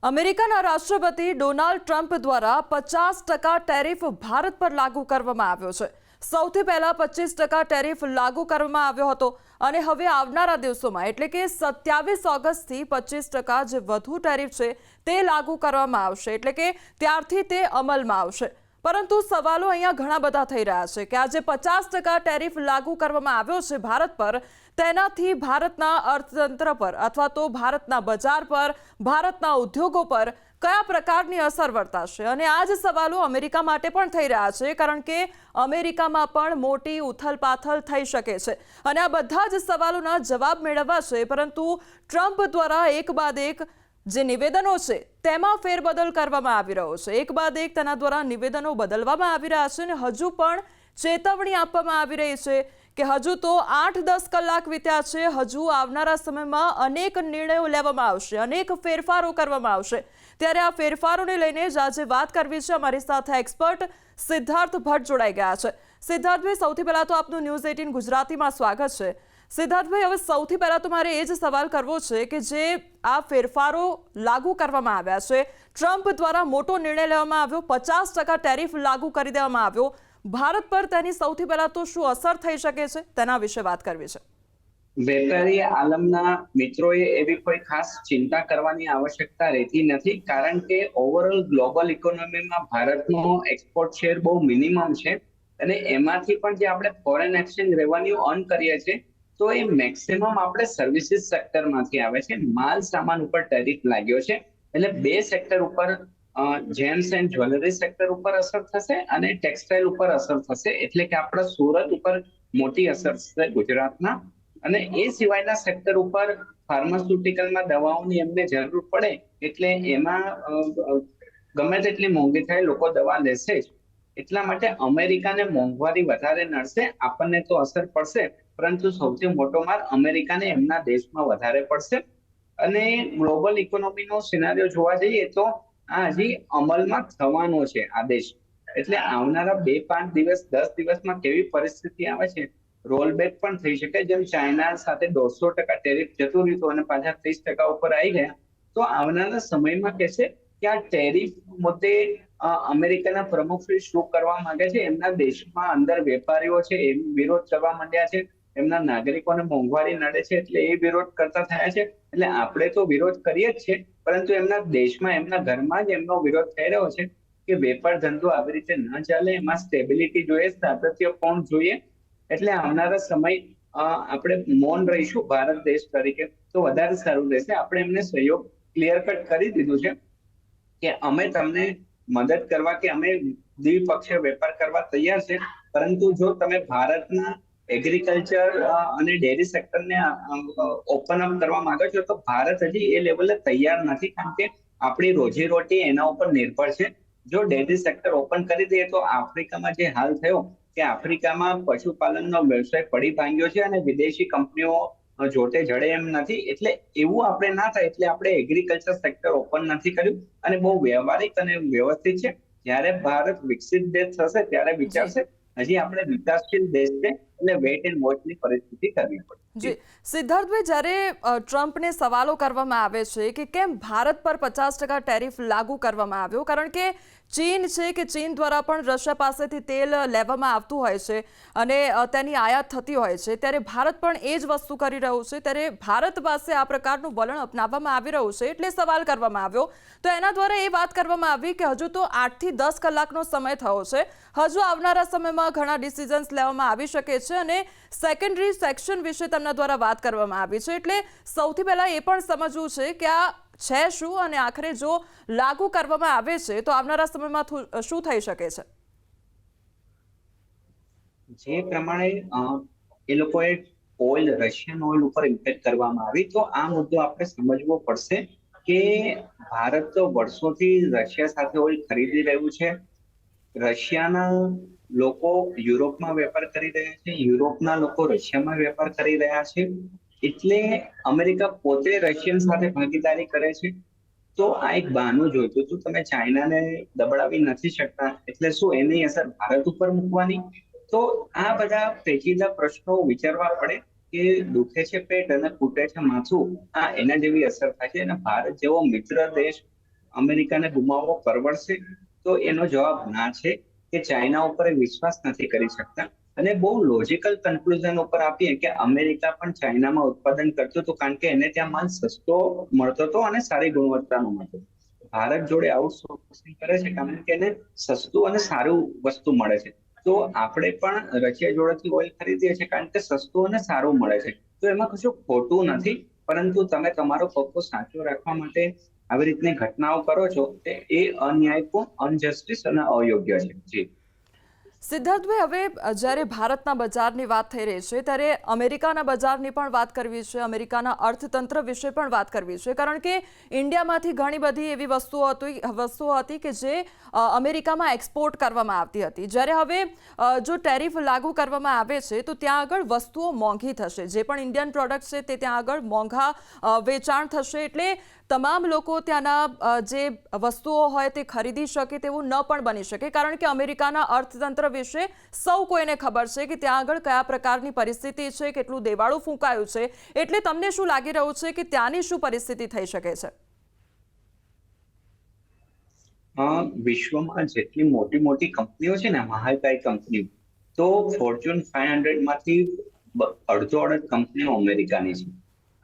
અમેરિકાના રાષ્ટ્રપતિ Donald Trump દ્વારા 50% ટેરિફ ભારત પર લાગુ કરવામાં આવ્યો છે। સૌથી પહેલા 25% ટેરિફ લાગુ કરવામાં આવ્યો હતો અને હવે આવનારા દિવસોમાં એટલે કે 27 ઓગસ્ટથી 25% જે વધુ ટેરિફ છે તે લાગુ કરવામાં આવશે, એટલે કે ત્યારથી તે અમલમાં આવશે। પરંતુ સવાલો અહીંયા ઘણા બધા થઈ રહ્યા છે કે આ જે 50% ટેરિફ લાગુ કરવામાં આવ્યો છે ભારત પર, તેનાથી ભારતના અર્થતંત્ર પર અથવા તો ભારતના બજાર પર, ભારતના ઉદ્યોગો પર કયા પ્રકારની અસર વર્તાશે? અને આ જ સવાલો અમેરિકા માટે પણ થઈ રહ્યા છે, કારણ કે અમેરિકામાં પણ મોટી ઉથલપાથલ થઈ શકે છે અને આ બધા જ સવાલોના જવાબ મેળવવા છે। પરંતુ ટ્રમ્પ દ્વારા એક બાદ એક જે નિવેદનો છે તેમાં ફેરબદલ કરવામાં આવી રહ્યો છે। એક બાદ એક તેના દ્વારા નિવેદનો બદલવામાં આવી રહ્યા છે અને હજુ પણ ચેતવણી આપવામાં આવી રહી છે કે હજુ તો 8-10 કલાક વીત્યા છે, હજુ આવનારા સમયમાં અનેક નિર્ણયો લેવામાં આવશે, અનેક ફેરફારો કરવામાં આવશે। ત્યારે આ ફેરફારોને લઈને જ આજે વાત કરવી છે। અમારી સાથે એક્સપર્ટ સિદ્ધાર્થ ભટ્ટ જોડાઈ ગયા છે। સિદ્ધાર્થભાઈ, સૌથી પહેલા તો આપનું ન્યૂઝ 18 ગુજરાતીમાં સ્વાગત છે। સિદ્ધાર્થભાઈ, હવે સૌથી પહેલા તો મારે એ જ સવાલ કરવો છે કે જે આ ફેરફારો લાગુ કરવામાં આવ્યા છે, ટ્રમ્પ દ્વારા મોટો નિર્ણય લેવામાં આવ્યો, 50% ટેરિફ લાગુ કરી દેવામાં આવ્યો, ભારત પર તેની સૌથી પહેલા તો શું અસર થઈ શકે છે તેના વિશે વાત કરવી છે। વેપારી આલમના મિત્રોએ એવી કોઈ ખાસ ચિંતા કરવાની આવશ્યકતા રહેતી નથી, કારણ કે ઓવરઓલ ગ્લોબલ ઇકોનોમીમાં ભારતનો એક્સપોર્ટ શેર બહુ મિનિમમ છે અને એમાંથી પણ જે આપણે ફોરેન એક્સચેન્જ રેવન્યુ અર્ન કરીએ છીએ તો એ મેક્સિમમ આપણે સર્વિસીસ સેક્ટરમાંથી આવે છે। માલ સામાન ઉપર ટેરિફ લાગ્યો છે, એટલે બે સેક્ટર ઉપર જેમ્સ એન્ડ જ્વેલરી સેક્ટર ઉપર અસર થશે અને ટેક્સટાઇલ ઉપર અસર થશે, એટલે કે આપણા સુરત ઉપર મોટી અસર થશે ગુજરાતના। અને એ સિવાયના સેક્ટર ઉપર ફાર્માસ્યુટિકલમાં દવાઓની એમને જરૂર પડે એટલે એમાં ગમે તેટલી મોંઘી થાય લોકો દવા લેશે જ, એટલા માટે અમેરિકાને મોંઘવારી વધારે નડશે। આપણને તો અસર પડશે, પરંતુ સૌથી મોટો માર અમેરિકાને એમના દેશમાં વધારે પડશે। અને ગ્લોબલ ઇકોનોમીનો સિનારીઓ જોવા જઈએ તો આ હજી અમલમાં થવાનો છે આદેશ, એટલે આવનારા 2-5 દિવસ 10 દિવસમાં કેવી પરિસ્થિતિ આવે છે, રોલબેક પણ થઈ શકે। જેમ ચાઇના સાથે 150% ટેરિફ જતું રહ્યું અને પાછા 30% ઉપર આવી ગયા, તો આવનારા સમયમાં કહેશે કે આ ટેરિફ મુદ્દે અમેરિકાના પ્રમુખશ્રી શું કરવા માંગે છે। એમના દેશમાં અંદર વેપારીઓ છે એ વિરોધ કરવા માંડ્યા છે, એમના નાગરિકોને મોંઘવારી નડે છે એટલે એ વિરોધ કરતા થયા છે। એટલે આપણે તો વિરોધ કરીએ જ છે, પરંતુ એમના દેશમાં એમના ઘરમાં જ એમનો વિરોધ થઈ રહ્યો છે કે વેપાર ધંધો આવી રીતે ન ચાલે, એમાં સ્ટેબિલિટી જોઈએ, સાતત્ય કોણ જોઈએ। એટલે આવનારા સમય આપણે મૌન રહીશું ભારત દેશ તરીકે તો વધારે સારું રહેશે। આપણે એમને સહયોગ ક્લિયર કટ કરી દીધું છે કે અમે તમને મદદ કરવા કે અમે દ્વિપક્ષીય વેપાર કરવા તૈયાર છે, પરંતુ જો તમે ભારતના એગ્રીકલ્ચર અને ડેરી સેક્ટરને ઓપન અપ કરવા માંગો છો તો ભારત હજી એ લેવલે તૈયાર નથી, કારણ કે આપણી રોજીરોટી એના ઉપર નિર્ભર છે। જો ડેરી સેક્ટર ઓપન કરી દઈએ તો આફ્રિકામાં જે હાલ થયો કે આફ્રિકામાં પશુપાલનનો વ્યવસાય પડી ભાંગ્યો છે અને વિદેશી કંપનીઓ જોટે જડે એમ નથી, એટલે એવું આપણે ના થાય એટલે આપણે એગ્રીકલ્ચર સેક્ટર ઓપન નથી કર્યું અને બહુ વ્યવહારિક અને વ્યવસ્થિત છે। જ્યારે ભારત વિકસિત દેશ થશે ત્યારે વિચારશે, હજી આપણે વિકાસશીલ દેશ છે એટલે વેઇટ એન્ડ વોચની પરિસ્થિતિ કરવી પડશે। જી સિદ્ધાર્થભાઈ, જ્યારે ટ્રમ્પને સવાલો કરવામાં આવે છે કે કેમ ભારત પર 50% ટેરિફ લાગુ કરવામાં આવ્યો, કારણ કે ચીન છે કે ચીન દ્વારા પણ રશિયા પાસેથી તેલ લેવામાં આવતું હોય છે અને તેની આયાત થતી હોય છે, ત્યારે ભારત પણ એ જ વસ્તુ કરી રહ્યું છે, ત્યારે ભારત પાસે આ પ્રકારનું વલણ અપનાવવામાં આવી રહ્યું છે એટલે સવાલ કરવામાં આવ્યો। તો એના દ્વારા એ વાત કરવામાં આવી કે હજુ તો 8 થી 10 કલાકનો સમય થયો છે, હજુ આવનારા સમયમાં ઘણા ડિસિઝન્સ લેવામાં આવી શકે છે અને સેકન્ડરી સેક્શન વિશે તેમના દ્વારા વાત કરવામાં આવી છે। એટલે સૌથી પહેલા એ પણ સમજવું છે કે આ છે શું અને આખરે જો લાગુ કરવામાં આવે છે તો આવનારા સમયમાં શું થઈ શકે છે। જે પ્રમાણે એ લોકોએ ઓઇલ, રશિયન ઓઇલ ઉપર ઇમ્પેક્ટ કરવામાં આવી, તો આ મુદ્દો આપણે સમજવો પડશે કે ભારત તો વર્ષોથી રશિયા સાથે ઓઇલ ખરીદી રહ્યું છે। રશિયાના લોકો યુરોપમાં વેપાર કરી રહ્યા છે, યુરોપના લોકો રશિયામાં વેપાર કરી રહ્યા છે, એટલે અમેરિકા પોતે રશિયન સાથે ભાગીદારી કરે છે। તો આ એક બહાનું જોઈતું હતું, તમે ચાઇનાને દબડાવી નથી શકતા, એટલે શું એની અસર ભારત ઉપર મૂકવાની? તો આ બધા પેચીદા પ્રશ્નો વિચારવા પડે કે દુખે છે પેટ અને ફૂટે છે માથું, આ એના જેવી અસર થાય છે। અને ભારત જેવો મિત્ર દેશ અમેરિકાને ગુમાવવો પરવડશે? તો એનો જવાબ ના છે કે ચાઇના ઉપર એ વિશ્વાસ નથી કરી શકતા. અને બહુ લોજિકલ કન્ક્લુઝન ઉપર આપીએ કે અમેરિકા પણ ચાઇનામાં ઉત્પાદન કરતું હતું, કારણ કે એને ત્યાં માલ સસ્તો મળતો હતો અને સારી ગુણવત્તાનો મળતો. ભારત જોડે આઉટસોર્સિંગ કરે છે કારણ કે એને સસ્તું અને સારું વસ્તુ મળે છે. તો આપણે પણ રશિયા જોડેથી ઓઇલ ખરીદીએ છીએ કારણ કે સસ્તું અને સારું મળે છે. તો એમાં કશું ખોટું નથી, પરંતુ તમે તમારો પક્ષો સાચો રાખવા માટે આવી રીતની ઘટનાઓ કરો છો એ અન્યાયપૂર્ણ, અનજસ્ટિસ અને અયોગ્ય છે. જી સિદ્ધાર્થભાઈ, હવે જ્યારે ભારતના બજારની વાત થઈ રહી છે ત્યારે અમેરિકાના બજારની પણ વાત કરવી છે, અમેરિકાના અર્થતંત્ર વિશે પણ વાત કરવી છે, કારણ કે ઇન્ડિયામાંથી ઘણી બધી એવી વસ્તુઓ હતી કે જે અમેરિકામાં એક્સપોર્ટ કરવામાં આવતી હતી. જ્યારે હવે જો ટેરિફ લાગુ કરવામાં આવે છે તો ત્યાં આગળ વસ્તુઓ મોંઘી થશે, જે પણ ઇન્ડિયન પ્રોડક્ટ છે તે ત્યાં આગળ મોંઘા વેચાણ થશે. એટલે તમામ લોકો ત્યાંના જે વસ્તુઓ હોય તે ખરીદી શકે તેવું ન પણ બની શકે, કારણ કે અમેરિકાના અર્થતંત્ર વિશે સૌ કોઈને ખબર છે કે ત્યાં આગળ કયા પ્રકારની પરિસ્થિતિ છે, કેટલું દેવાળું ફૂંકાયું છે. એટલે તમને શું લાગી રહ્યું છે કે ત્યાંની શું પરિસ્થિતિ થઈ શકે છે? વિશ્વમાં જેટલી મોટી મોટી કંપનીઓ છે ને, મહાકાય કંપનીઓ, તો ફોર્ચ્યુન 500 માંથી અડધો કંપનીઓ અમેરિકાની છે.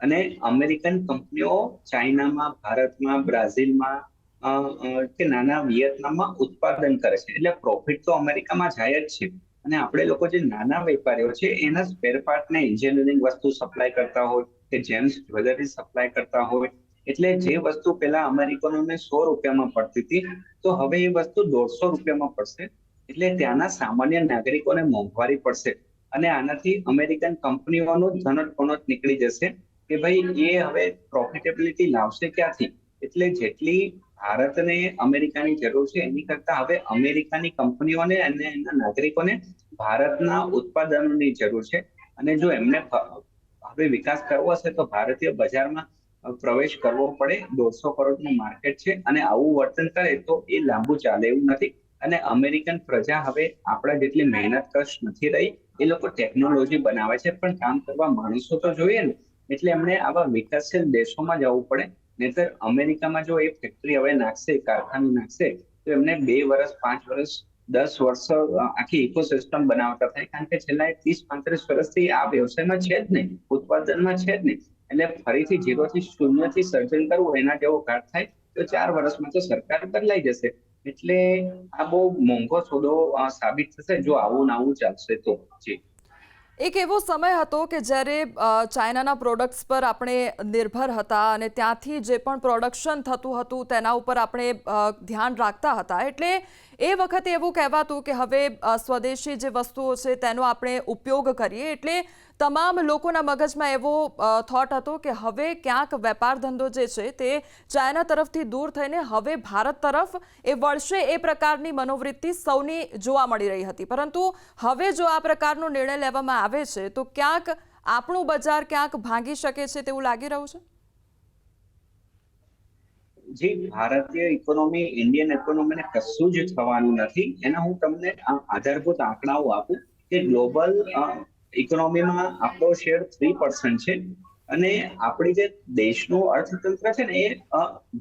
અને અમેરિકન કંપનીઓ ચાઇનામાં, ભારતમાં, બ્રાઝિલમાં કે નાના વિયેતનામમાં ઉત્પાદન કરે છે. એટલે પ્રોફિટ તો અમેરિકામાં જાય જ છે. અને આપણે લોકો જે નાના વેપારીઓ છે એના સ્પેર પાર્ટ ને એન્જિનિયરિંગ વસ્તુ સપ્લાય કરતા હોય કે જેમ્સ જ્વેલરી સપ્લાય કરતા હોય, એટલે જે વસ્તુ પેલા અમેરિકનોને 100 રૂપિયામાં પડતી હતી તો હવે એ વસ્તુ 150 રૂપિયામાં પડશે. એટલે ત્યાંના સામાન્ય નાગરિકોને મોંઘવારી પડશે. અને આનાથી અમેરિકન કંપનીઓનો ધનોત નીકળી જશે કે ભાઈ એ હવે પ્રોફિટેબિલિટી લાવશે ક્યાંથી. એટલે જેટલી ભારતને અમેરિકાની જરૂર છે એની કરતા હવે અમેરિકાની કંપનીઓને અને એના નાગરિકોને ભારતના ઉત્પાદનોની જરૂર છે. અને જો એમને હવે વિકાસ કરવો હશે તો ભારતીય બજારમાં પ્રવેશ કરવો પડે. 150 કરોડનું માર્કેટ છે અને આવું વર્તન કરે તો એ લાંબુ ચાલે એવું નથી. અને અમેરિકન પ્રજા હવે આપણા જેટલી મહેનત કશ નથી રહી. એ લોકો ટેકનોલોજી બનાવે છે પણ કામ કરવા માણસો તો જોઈએ ને. એટલે એમણે આવા વિકાસશીલ દેશોમાં જવું પડે. નહીતર અમેરિકામાં જો એ ફેક્ટરી હવે નાખશે, કારખાનું નાખશે, તો એમને 2 વર્ષ, 5 વર્ષ, 10 વર્ષ આખી ઇકોસિસ્ટમ બનાવતા થાય. કારણ કે છેલ્લા 30-35 વર્ષથી આ વ્યવસાયમાં છે જ નહીં, ઉત્પાદનમાં છે જ નહીં. એટલે ફરીથી 0 થી 0 થી સર્જન કરવું એના જેવો ઘાટ થાય તો 4 વર્ષમાં તો સરકાર બદલાઈ જશે. એટલે આ બહુ મોંઘો સોદો સાબિત થશે જો આવું ને આવું ચાલશે તો. જી એક એવો સમય હતો કે જ્યારે ચાઇનાના પ્રોડક્ટ્સ પર આપણે નિર્ભર હતા અને ત્યાંથી જે પણ પ્રોડક્શન થતું હતું તેના ઉપર આપણે ધ્યાન રાખતા હતા. એટલે એ વખતે એવું કહેવાતું કે હવે સ્વદેશી જે વસ્તુઓ છે તેનો આપણે ઉપયોગ કરીએ. એટલે તમામ લોકોના મગજમાં એવો થોટ હતો કે હવે ક્યાંક વેપાર ધંધો જે છે તે ચાઇના તરફથી દૂર થઈને હવે ભારત તરફ એ વળશે, એ પ્રકારની મનોવૃત્તિ સૌની જોવા મળી રહી હતી. પરંતુ હવે જો આ પ્રકારનો નિર્ણય લેવામાં આવે છે તો ક્યાંક આપણું બજાર ક્યાંક ભાંગી શકે છે તેવું લાગી રહ્યું છે. જે ભારતીય ઇકોનોમી, ઇન્ડિયન ઇકોનોમીને કશું જ થવાનું નથી. એના હું તમને આધારભૂત આંકડાઓ આપું કે ગ્લોબલ ઇકોનોમીમાં આપણો શેર 3% છે. અને આપણી જે દેશનું અર્થતંત્ર છે ને એ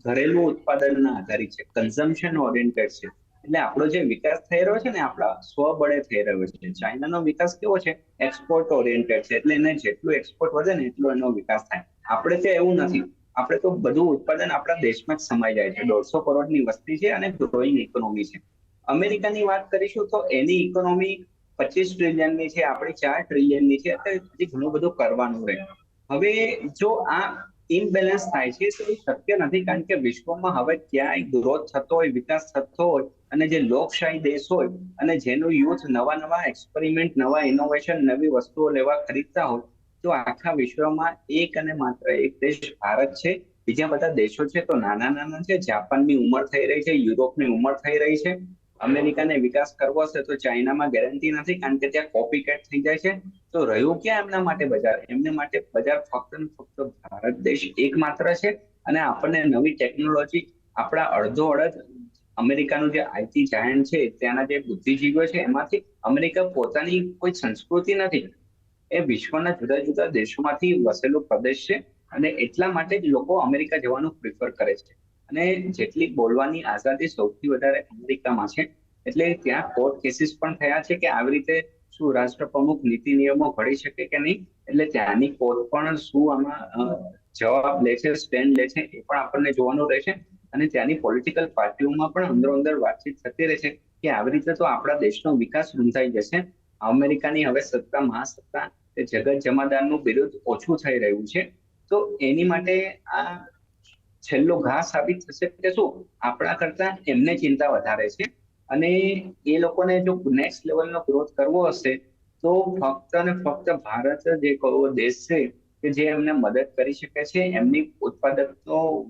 ઘરેલું ઉત્પાદનના આધારિત છે, કન્ઝમ્પશન ઓરિએન્ટેડ છે. એટલે આપણો જે વિકાસ થઈ રહ્યો છે ને આપણા સ્વબળે થઈ રહ્યો છે. ચાઇનાનો વિકાસ કેવો છે? એક્સપોર્ટ ઓરિએન્ટેડ છે. એટલે એને જેટલું એક્સપોર્ટ વધે ને એટલો એનો વિકાસ થાય. આપણે તો એવું નથી. આપણે તો બધું ઉત્પાદન આપણા દેશમાં જ સમાઈ જાય છે. 150 કરોડની વસ્તી છે અને ગ્રોઈંગ ઇકોનોમી છે. અમેરિકાની વાત કરીશું તો એની ઇકોનોમી 25 ટ્રિલિયનની છે, આપણી 4 ટ્રિલિયનની છે. એટલે હજી ઘણું બધું કરવાનું રહે. હવે જો આ ઇમ્બેલેન્સ થાય છે તો એ શક્ય નથી, કારણ કે વિશ્વમાં હવે ક્યાંય ગ્રોથ થતો હોય, વિકાસ થતો હોય અને જે લોકશાહી દેશ હોય અને જેનું યુથ નવા એક્સપેરિમેન્ટ, નવા ઇનોવેશન, નવી વસ્તુઓ લેવા ખરીદતા હોય, તો આખા વિશ્વમાં એક અને માત્ર એક દેશ ભારત છે. બીજા બધા દેશો છે તો નાના છે. જાપાનની ઉંમર થઈ રહી છે, યુરોપની ઉંમર થઈ રહી છે. અમેરિકાને વિકાસ કરવો હશે તો ચાઇનામાં ગેરંટી નથી, કારણ કે ત્યાં કોપી કેટ થઈ જાય છે. તો રહ્યું ક્યાં એમના માટે બજાર? એમને માટે બજાર ફક્ત ને ફક્ત ભારત દેશ એકમાત્ર છે. અને આપણને નવી ટેકનોલોજી, આપણા અડધ અમેરિકાનું જે આઈટી જાયન્ટ છે, ત્યાંના જે બુદ્ધિજીવીઓ છે, એમાંથી અમેરિકા પોતાની કોઈ સંસ્કૃતિ નથી. એ વિશ્વના જુદા જુદા દેશોમાંથી વસેલો પ્રદેશ છે. અને એટલા માટે જ લોકો અમેરિકા જવાનું પ્રિફર કરે છે. અને જેટલી બોલવાની આઝાદી સૌથી વધારે અમેરિકામાં છે, એટલે ત્યાં કોર્ટ કેસીસ પણ થયા છે કે આવી રીતે શું રાષ્ટ્રપ્રમુખ નીતિ નિયમો ઘડી શકે કે નહીં, એટલે ત્યાંની કોર્ટ પણ શું આમાં જવાબ લે છે, સ્ટેન્ડ લે છે, એ પણ આપણને જોવાનું રહેશે. અને ત્યાંની પોલિટિકલ પાર્ટીઓમાં પણ અંદરો અંદર વાતચીત થતી રહે છે કે આવી રીતે તો આપણા દેશનો વિકાસ રૂંધાઈ જશે. અમેરિકાની હવે સત્તા મહાસત્તા એ જગત જમાદારનું બિરુદ ઓછું થઈ રહ્યું છે. તો એની માટે આ છેલ્લો ઘા સાબિત થશે કે શું આપણા કરતા એમને ચિંતા વધારે છે, અને એ લોકોને જો નેક્સ્ટ લેવલનો ગ્રોથ કરવો હશે તો ફક્ત ને ફક્ત ભારત જ એક એવો દેશ છે કે જે એમને મદદ કરી શકે છે. એમની ઉત્પાદક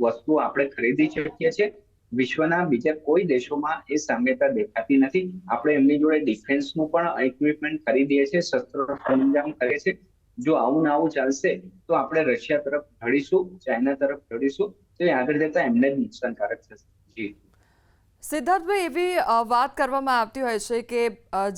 વસ્તુ આપણે ખરીદી શકીએ છીએ. વિશ્વના બીજા કોઈ દેશોમાં એ સામ્યતા દેખાતી નથી. આપણે એમની જોડે ડિફેન્સનું પણ ઇક્વિપમેન્ટ ખરીદીએ છીએ, શસ્ત્રો સરંજામ કરીએ છીએ. જો આવું ને આવું ચાલશે તો આપણે રશિયા તરફ ઢળીશું, ચાઇના તરફ ઢળીશું, તો એ આગળ જતા એમને જ નુકસાનકારક થશે. જી સિદ્ધાર્થભાઈ, એવી વાત કરવામાં આવતી હોય છે કે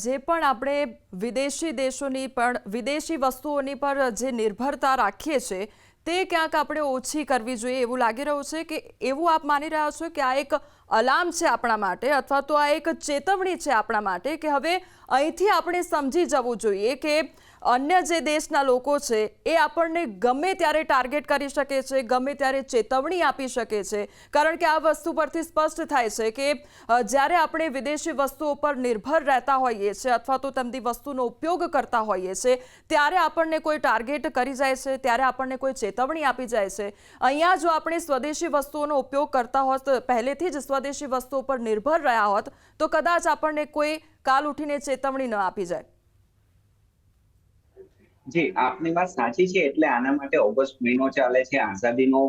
જે પણ આપણે વિદેશી દેશોની પણ વિદેશી વસ્તુઓની પર જે નિર્ભરતા રાખીએ છીએ તે ક્યાંક આપણે ઓછી કરવી જોઈએ એવું લાગી રહ્યું છે, કે એવું આપ માની રહ્યા છો કે આ એક અલાર્મ છે આપણા માટે, અથવા તો આ એક ચેતવણી છે આપણા માટે કે હવે અહીંથી આપણે સમજી જવું જોઈએ કે અન્ય જે દેશના લોકો છે એ આપણને ગમે ત્યારે ટાર્ગેટ કરી શકે છે, ગમે ત્યારે ચેતવણી આપી શકે છે. કારણ કે આ વસ્તુ પરથી સ્પષ્ટ થાય છે કે જ્યારે આપણે વિદેશી વસ્તુઓ પર નિર્ભર રહેતા હોઈએ છીએ અથવા તો તેમની વસ્તુનો ઉપયોગ કરતા હોઈએ છીએ ત્યારે આપણને કોઈ ટાર્ગેટ કરી જાય છે, ત્યારે આપણને કોઈ ચેતવણી આપી જાય છે. અહીંયા જો આપણે સ્વદેશી વસ્તુઓનો ઉપયોગ કરતા હોત, પહેલેથી જ સ્વદેશી વસ્તુઓ પર નિર્ભર રહ્યા હોત, તો કદાચ આપણને કોઈ કાલ ઉઠીને ચેતવણી ન આપી જાય. જી, આપની વાત સાચી છે. એટલે આના માટે ઓગસ્ટ મહિનો ચાલે છે, આઝાદીનો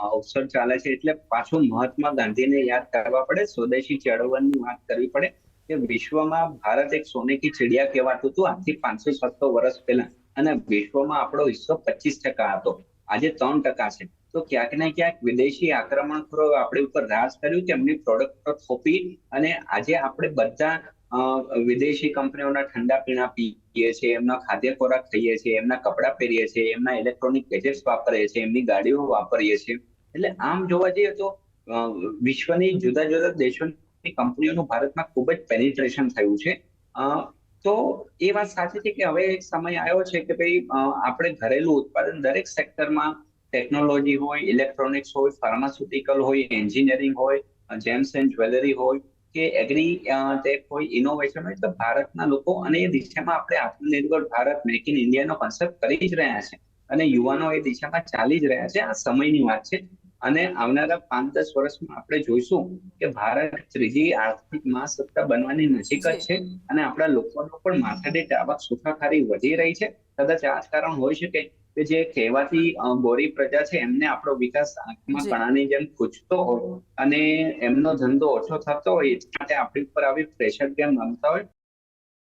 અવસર ચાલે છે, એટલે પાછું મહાત્મા ગાંધીને યાદ કરવા પડે, સ્વદેશી ચળવળની વાત કરવી પડે કે વિશ્વમાં ભારત એક સોને કી ચિડિયા કહેવાતું હતું આજથી 500-700 વર્ષ પહેલા, અને વિશ્વમાં આપણો હિસ્સો 25% હતો, આજે 3% છે. તો ક્યાંક ને ક્યાંક વિદેશી આક્રમણખોરો આપણી ઉપર રાજ કર્યું કે એમની પ્રોડક્ટ થોપી, અને આજે આપણે બધા વિદેશી કંપનીઓના ઠંડા પીણા પીએ છીએ, એમના ખાદ્ય ખોરાક ખાઈએ છીએ, એમના કપડાં પહેરીએ છીએ, એમના ઇલેક્ટ્રોનિક ગેજેટ્સ વાપરીએ છીએ, એમની ગાડીઓ વાપરીએ છીએ. એટલે આમ જોવા જઈએ તો વિશ્વની જુદા જુદા દેશોની કંપનીઓનું ભારતમાં ખૂબ જ પેનિટ્રેશન થયું છે. તો એ વાત સાચી છે કે હવે એક સમય આવ્યો છે કે ભાઈ આપણે ઘરેલું ઉત્પાદન દરેક સેક્ટરમાં, ટેકનોલોજી હોય, ઇલેક્ટ્રોનિક્સ હોય, ફાર્માસ્યુટિકલ હોય, એન્જિનિયરિંગ હોય, જેમ્સ એન્ડ જ્વેલરી હોય કે એગ્રી ટેક હોય, ઇનોવેશન હોય, તો ભારતના લોકો અને એ દિશામાં આપણે આત્મનિર્ભર ભારત, મેક ઇન ઇન્ડિયાનો કોન્સેપ્ટ કરી જ રહ્યા છે, અને યુવાનો એ દિશામાં ચાલી જ રહ્યા છે. આ સમયની વાત છે, અને આવનારા 5-10 વર્ષમાં આપણે જોઈશું કે ભારત ત્રીજી આર્થિક મહાસત્તા બનવાની નજીક જ છે, અને આપણા લોકોનો પણ માથાદીઠ આવક સુખાકારી વધી રહી છે. કદાચ આ જ કારણ હોઈ શકે કે જે કહેવાતી ગોરી પ્રજા છે એમને આપણો વિકાસ આંખમાં કણાની જેમ ખૂંચતો હોય અને એમનો ધંધો ઓછો થતો હોય, માટે આપણી ઉપર આવી પ્રેશર કેમ રમતા હોય,